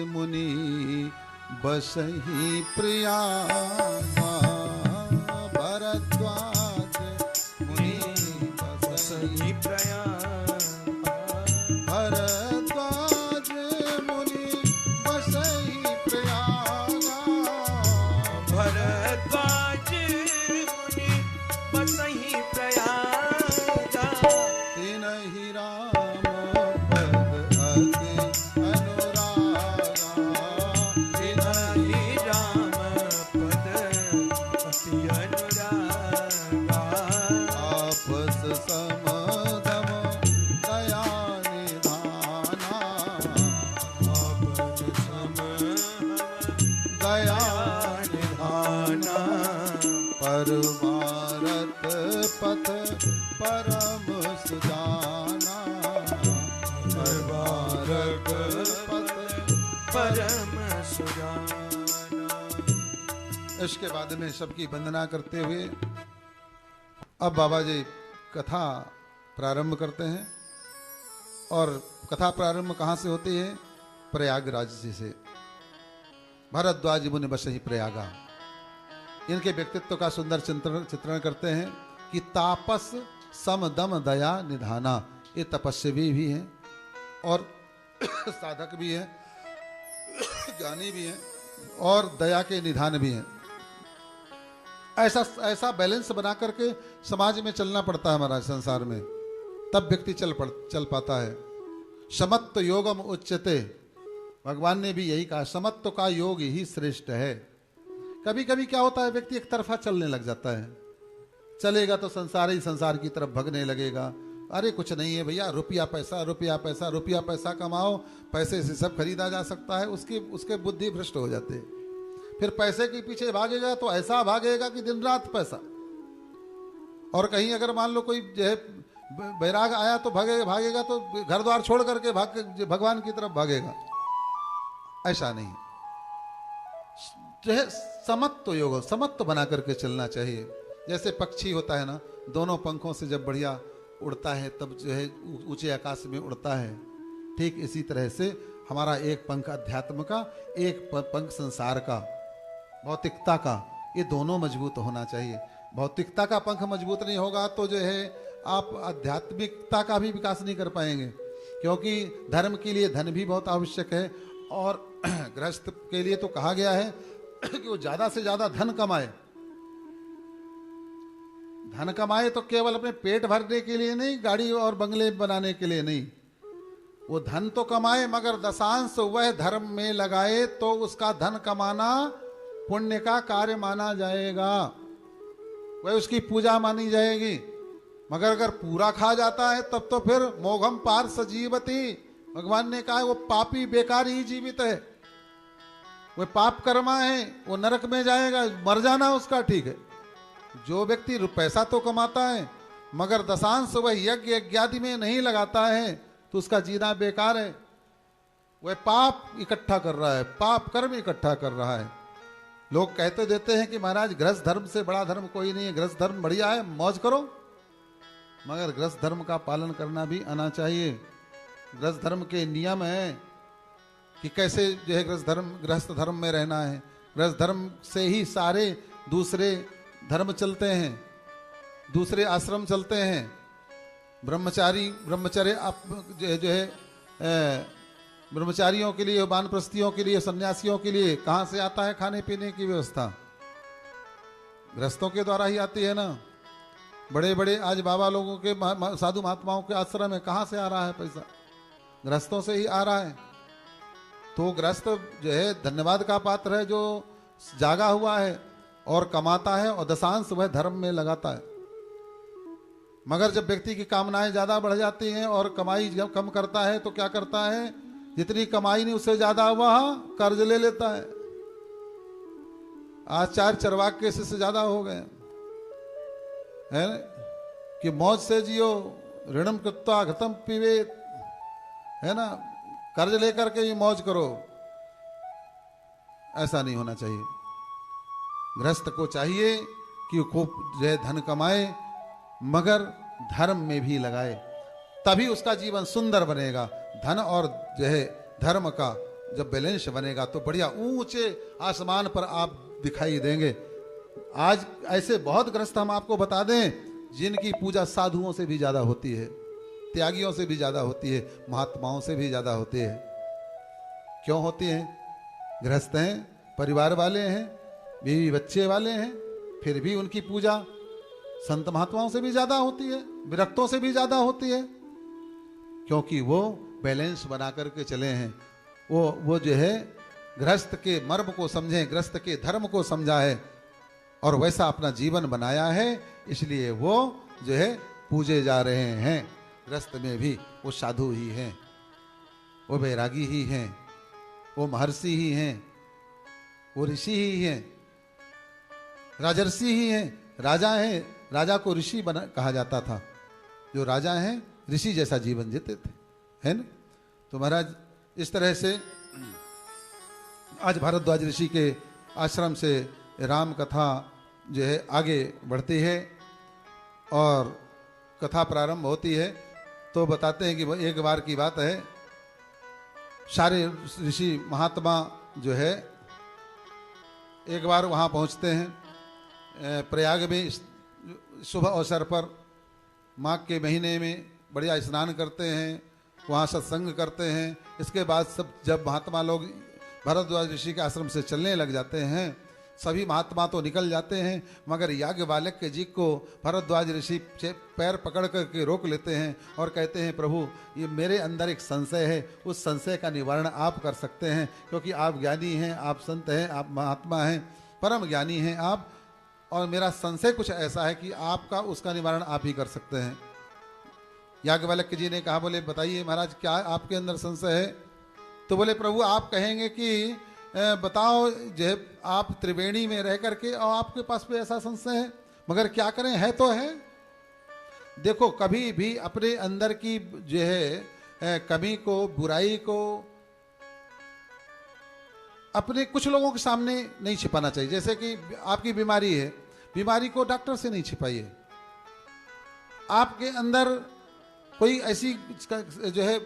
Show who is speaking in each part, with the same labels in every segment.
Speaker 1: मुनि बसहि प्रयागा भरद्वाज मुनि बसहि
Speaker 2: प्रयागा
Speaker 1: भरद्वाज मुनि बसहि प्रयागा
Speaker 2: भरद्वाज मुनि बसहि प्रयागा
Speaker 1: तिनहि राम पद अति अनुरागा
Speaker 2: तिनहि राम पद अति अनुरागा
Speaker 1: आपस समदम दया निधाना
Speaker 2: आपन सम
Speaker 1: दया
Speaker 2: निधाना
Speaker 1: परमारत पथ परम सुजाना परमारत पथ
Speaker 2: परम सुजाना।
Speaker 1: इसके बाद में सबकी वंदना करते हुए अब बाबा जी कथा प्रारंभ करते हैं। और कथा प्रारंभ कहाँ से होती है? प्रयागराज जी से। भरद्वाज मुनि बसहि प्रयागा। इनके व्यक्तित्व का सुंदर चित्रण करते हैं कि तापस सम दम दया निधाना। ये तपस्वी भी हैं और साधक भी हैं, ज्ञानी भी हैं और दया के निधान भी हैं। ऐसा बैलेंस बना करके समाज में चलना पड़ता है महाराज, संसार में, तब व्यक्ति चल पाता है। समत्व योगम उच्यते। भगवान ने भी यही कहा, समत्व का योग ही श्रेष्ठ है। कभी कभी क्या होता है, व्यक्ति एक तरफा चलने लग जाता है। चलेगा तो संसार ही संसार की तरफ भगने लगेगा। अरे कुछ नहीं है भैया, रुपया पैसा रुपया पैसा रुपया पैसा कमाओ, पैसे से सब खरीदा जा सकता है। उसके बुद्धि भ्रष्ट हो जाते हैं। फिर पैसे के पीछे भागेगा तो ऐसा भागेगा कि दिन रात पैसा। और कहीं अगर मान लो कोई जो है बैराग आया तो भागेगा तो घर द्वार छोड़ करके भगवान की तरफ भागेगा। ऐसा नहीं, जो है समत्व योग, समत्व बना करके चलना चाहिए। जैसे पक्षी होता है ना, दोनों पंखों से जब बढ़िया उड़ता है तब जो है ऊंचे आकाश में उड़ता है। ठीक इसी तरह से हमारा एक पंख अध्यात्म का, एक पंख संसार का, भौतिकता का, ये दोनों मजबूत होना चाहिए। भौतिकता का पंख मजबूत नहीं होगा तो जो है आप आध्यात्मिकता का भी विकास नहीं कर पाएंगे। क्योंकि धर्म के लिए धन भी बहुत आवश्यक है। और गृहस्थ के लिए तो कहा गया है कि वो ज्यादा से ज्यादा धन कमाए। धन कमाए तो केवल अपने पेट भरने के लिए नहीं, गाड़ी और बंगले बनाने के लिए नहीं। वो धन तो कमाए मगर दशांश वह धर्म में लगाए तो उसका धन कमाना पुण्य का कार्य माना जाएगा, वह उसकी पूजा मानी जाएगी। मगर अगर पूरा खा जाता है तब तो फिर मोघम पार सजीवती। भगवान ने कहा है वो पापी बेकार ही जीवित है, वह पाप कर्मा है, वो नरक में जाएगा, मर जाना उसका ठीक है। जो व्यक्ति पैसा तो कमाता है मगर दशांश वह यज्ञ यज्ञादि में नहीं लगाता है तो उसका जीना बेकार है। वह पाप इकट्ठा कर रहा है, पाप कर्म इकट्ठा कर रहा है। लोग कहते देते हैं कि महाराज गृहस्थ धर्म से बड़ा धर्म कोई नहीं है, गृहस्थ धर्म बढ़िया है, मौज करो। मगर गृहस्थ धर्म का पालन करना भी आना चाहिए। गृहस्थ धर्म के नियम है कि कैसे जो है गृहस्थ धर्म में रहना है। गृहस्थ धर्म से ही सारे दूसरे धर्म चलते हैं, दूसरे आश्रम चलते हैं। ब्रह्मचर्य जो है ब्रह्मचारियों के लिए, वानप्रस्थियों के लिए, सन्यासियों के लिए कहाँ से आता है खाने पीने की व्यवस्था? गृहस्थों के द्वारा ही आती है ना। बड़े बड़े आज बाबा लोगों के, साधु महात्माओं के आश्रम में कहाँ से आ रहा है पैसा? गृहस्थों से ही आ रहा है। तो गृहस्थ जो है धन्यवाद का पात्र है, जो जागा हुआ है और कमाता है और दशांश वह धर्म में लगाता है। मगर जब व्यक्ति की कामनाएं ज्यादा बढ़ जाती हैं और कमाई जब कम करता है तो क्या करता है, जितनी कमाई नहीं उससे ज्यादा वह कर्ज ले लेता है। आज 4 चरवाक केस से ज्यादा हो गए है कि मौज से जियो, ऋणम कृत्वा घतम पीवेत, है ना, कर्ज लेकर के ये मौज करो। ऐसा नहीं होना चाहिए। गृहस्थ को चाहिए कि खूब जो है धन कमाए मगर धर्म में भी लगाए, तभी उसका जीवन सुंदर बनेगा। धन और जो है धर्म का जब बैलेंस बनेगा तो बढ़िया ऊंचे आसमान पर आप दिखाई देंगे। आज ऐसे बहुत ग्रस्त हम आपको बता दें जिनकी पूजा साधुओं से भी ज्यादा होती है, त्यागियों से भी ज्यादा होती है, महात्माओं से भी ज्यादा होती है। क्यों होती है? गृहस्थ हैं, परिवार वाले हैं, बीवी बच्चे वाले हैं, फिर भी उनकी पूजा संत महात्माओं से भी ज्यादा होती है, विरक्तों से भी ज्यादा होती है, क्योंकि वो बैलेंस बना करके चले हैं। वो जो है गृहस्थ के मर्म को समझे, गृहस्थ के धर्म को समझा है और वैसा अपना जीवन बनाया है, इसलिए वो जो है पूजे जा रहे हैं। गृहस्थ में भी वो साधु ही हैं, वो बैरागी ही हैं, वो महर्षि ही हैं, वो ऋषि ही हैं, राजर्षि ही हैं, राजा हैं। राजा को ऋषि बना कहा जाता था। जो राजा हैं ऋषि जैसा जीवन जीते थे, है ना। तो महाराज इस तरह से आज भारद्वाज ऋषि के आश्रम से राम कथा जो है आगे बढ़ती है और कथा प्रारंभ होती है। तो बताते हैं कि एक बार की बात है, सारे ऋषि महात्मा जो है एक बार वहाँ पहुँचते हैं प्रयाग में, शुभ अवसर पर माघ के महीने में बढ़िया स्नान करते हैं, वहाँ सत्संग करते हैं। इसके बाद सब जब महात्मा लोग भरद्वाज ऋषि के आश्रम से चलने लग जाते हैं, सभी महात्मा तो निकल जाते हैं, मगर याज्ञवल्क्य जी को भरद्वाज ऋषि पैर पकड़ करके रोक लेते हैं और कहते हैं, प्रभु ये मेरे अंदर एक संशय है, उस संशय का निवारण आप कर सकते हैं, क्योंकि आप ज्ञानी हैं, आप संत हैं, आप महात्मा हैं, परम ज्ञानी हैं आप, और मेरा संशय कुछ ऐसा है कि आपका उसका निवारण आप ही कर सकते हैं। याज्ञवल्क्य जी ने कहा, बोले बताइए महाराज क्या आपके अंदर संशय है? तो बोले प्रभु आप कहेंगे कि बताओ जो आप त्रिवेणी में रह करके और आपके पास भी ऐसा संशय है, मगर क्या करें, है तो है। देखो कभी भी अपने अंदर की जो है कमी को, बुराई को अपने कुछ लोगों के सामने नहीं छिपाना चाहिए। जैसे कि आपकी बीमारी है, बीमारी को डॉक्टर से नहीं छिपाइए। आपके अंदर कोई ऐसी जो है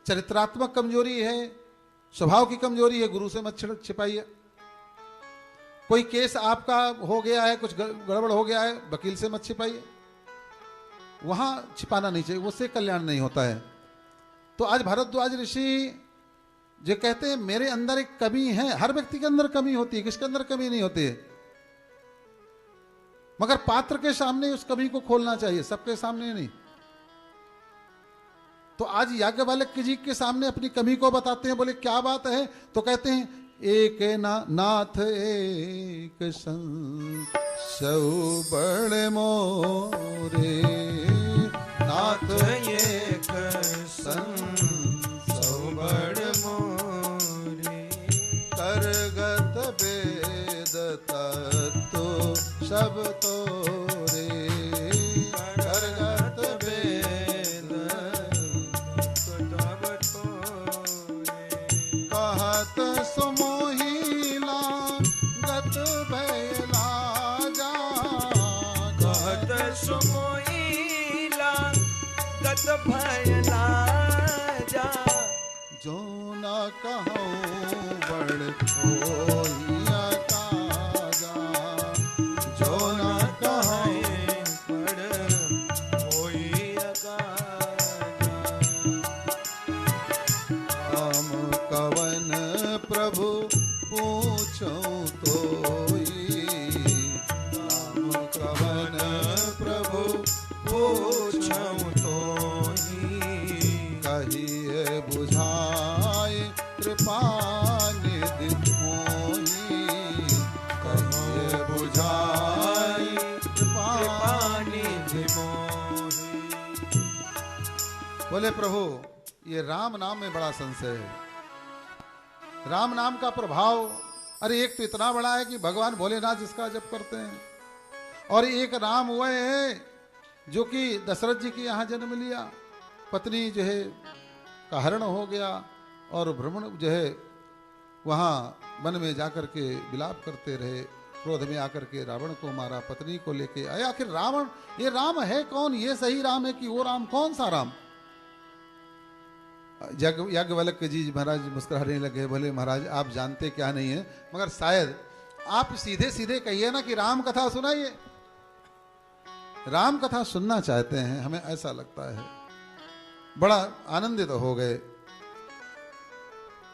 Speaker 1: चरित्रात्मक कमजोरी है, स्वभाव की कमजोरी है, गुरु से मत छिपाइए। कोई केस आपका हो गया है, कुछ गड़बड़ हो गया है, वकील से मत छिपाइए, वहां छिपाना नहीं चाहिए, उससे कल्याण नहीं होता है। तो आज भारद्वाज ऋषि जो कहते हैं मेरे अंदर एक कमी है, हर व्यक्ति के अंदर कमी होती है, किसके अंदर कमी नहीं होती है, मगर पात्र के सामने उस कमी को खोलना चाहिए, सबके सामने नहीं। तो आज याज्ञवल्क्य जी के सामने अपनी कमी को बताते हैं। बोले क्या बात है? तो कहते हैं एक नाथ एक संग सौ बड़ मोरे,
Speaker 2: नाथ एक संग सौ बड़ मोरे,
Speaker 1: करगत वेद तत्व सब तोरे,
Speaker 2: करगत वेद सब तोरे,
Speaker 1: कहत सुमोहिला गत भयला जा,
Speaker 2: कहत सुमोहिला गत भयला जा,
Speaker 1: जो न कहूँ बड़ होइया काजा, जो न कहूँ
Speaker 2: बड़ होइया काजा,
Speaker 1: हम कवन प्रभु पूछूं तोई, हम कवन प्रभु
Speaker 2: पूछऊं तोहि,
Speaker 1: कहिए बुझाए कृपा निधि मोहि, कहिए बुझाए कृपा
Speaker 2: निधि मोहि।
Speaker 1: बोले प्रभु ये राम नाम में बड़ा संशय है। राम नाम का प्रभाव, अरे एक तो इतना बड़ा है कि भगवान भोलेनाथ जिसका जप करते हैं, और एक राम वह है जो कि दशरथ जी के यहाँ जन्म लिया, पत्नी जो है का हरण हो गया और भ्रमण जो है वहाँ वन में जाकर के विलाप करते रहे, क्रोध में आकर के रावण को मारा, पत्नी को लेके आए। आखिर रावण ये राम है कौन? ये सही राम है कि वो राम? कौन सा राम? याज्ञवल्क्य जी महाराज मुस्कुराने लगे, बोले महाराज आप जानते क्या नहीं है, मगर शायद आप सीधे सीधे कहिए ना कि राम कथा सुनाइए, राम कथा सुनना चाहते हैं, हमें ऐसा लगता है। बड़ा आनंदित हो गए।